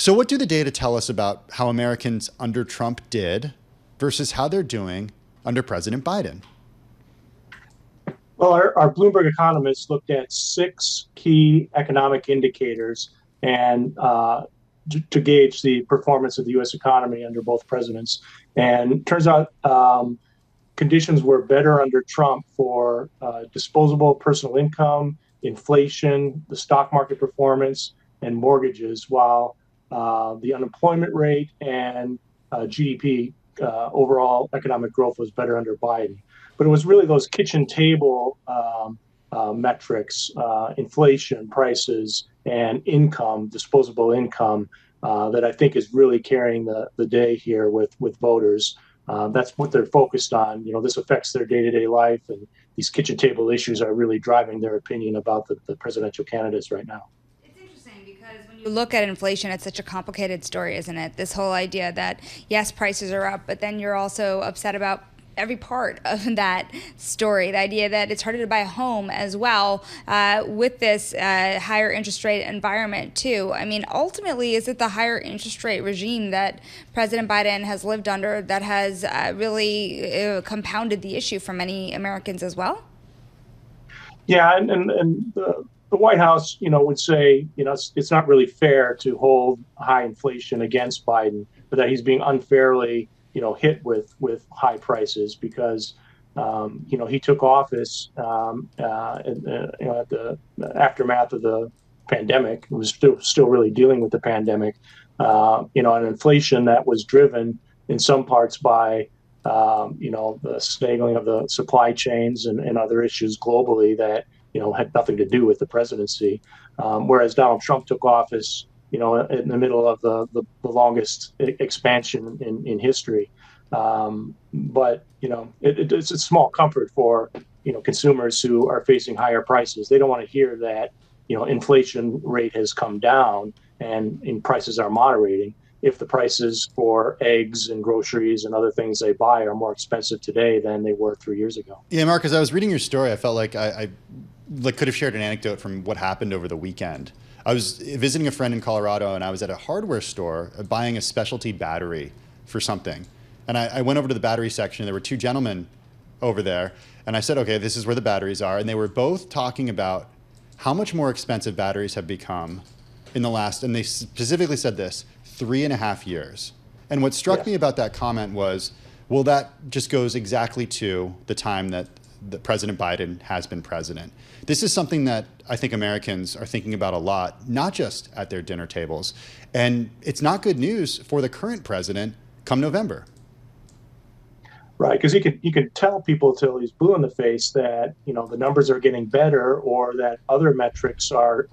So what do the data tell us about how Americans under Trump did versus how they're doing under President Biden? Well, our Bloomberg economists looked at six key economic indicators and to gauge the performance of the U.S. economy under both presidents. And turns out conditions were better under Trump for disposable personal income, inflation, the stock market performance, and mortgages, while the unemployment rate and GDP, overall economic growth, was better under Biden. But it was really those kitchen table metrics, inflation, prices, and income, disposable income, that I think is really carrying the day here with voters. That's what they're focused on. This affects their day-to-day life, and these kitchen table issues are really driving their opinion about the presidential candidates right now. It's interesting because when you look at inflation, it's such a complicated story, isn't it? This whole idea that, yes, prices are up, but then you're also upset about every part of that story. The idea that it's harder to buy a home as well, with this higher interest rate environment too. I mean, ultimately, is it the higher interest rate regime that President Biden has lived under that has really compounded the issue for many Americans as well? Yeah, and the White House, would say, it's not really fair to hold high inflation against Biden, but that he's being unfairly, hit with high prices because, he took office, at the aftermath of the pandemic. He was still really dealing with the pandemic, and inflation that was driven in some parts by, the staging of the supply chains and other issues globally that, had nothing to do with the presidency. Whereas Donald Trump took office, in the middle of the longest expansion in history. But, it's a small comfort for, consumers who are facing higher prices. They don't want to hear that, inflation rate has come down and prices are moderating if the prices for eggs and groceries and other things they buy are more expensive today than they were 3 years ago. Yeah, Mark, as I was reading your story, I felt like I could have shared an anecdote from what happened over the weekend. I was visiting a friend in Colorado, and I was at a hardware store buying a specialty battery for something. And I went over to the battery section. There were two gentlemen over there, and I said, okay, this is where the batteries are. And they were both talking about how much more expensive batteries have become in the last, and they specifically said this, 3.5 years. And what struck me about that comment was, well, that just goes exactly to the time that President Biden has been president. This is something that I think Americans are thinking about a lot, not just at their dinner tables. And it's not good news for the current president come November. Right, because he could tell people till he's blue in the face that the numbers are getting better or that other metrics are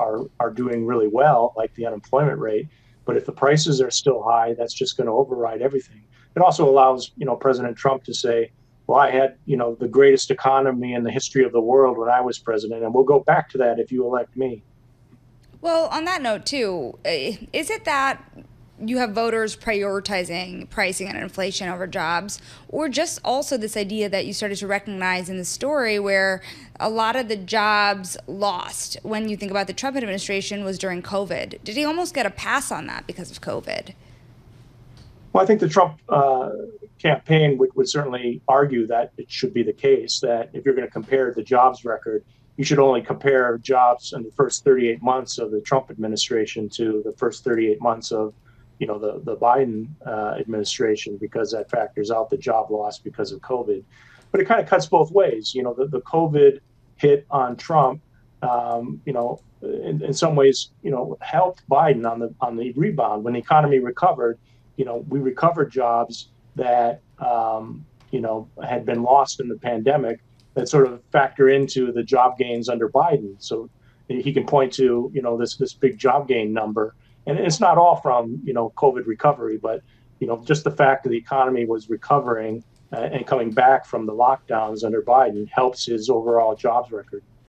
doing really well, like the unemployment rate. But if the prices are still high, that's just going to override everything. It also allows President Trump to say, well, I had the greatest economy in the history of the world when I was president, and we'll go back to that if you elect me. Well, on that note, too, is it that you have voters prioritizing pricing and inflation over jobs, or just also this idea that you started to recognize in the story where a lot of the jobs lost when you think about the Trump administration was during COVID? Did he almost get a pass on that because of COVID? Well, I think the Trump campaign would certainly argue that it should be the case, that if you're going to compare the jobs record, you should only compare jobs in the first 38 months of the Trump administration to the first 38 months of the Biden administration, because that factors out the job loss because of COVID. But it kind of cuts both ways. The COVID hit on Trump, in some ways, helped Biden on the rebound. When the economy recovered, we recovered jobs that, had been lost in the pandemic that sort of factor into the job gains under Biden. So he can point to, this big job gain number. And it's not all from, COVID recovery, but, just the fact that the economy was recovering and coming back from the lockdowns under Biden helps his overall jobs record.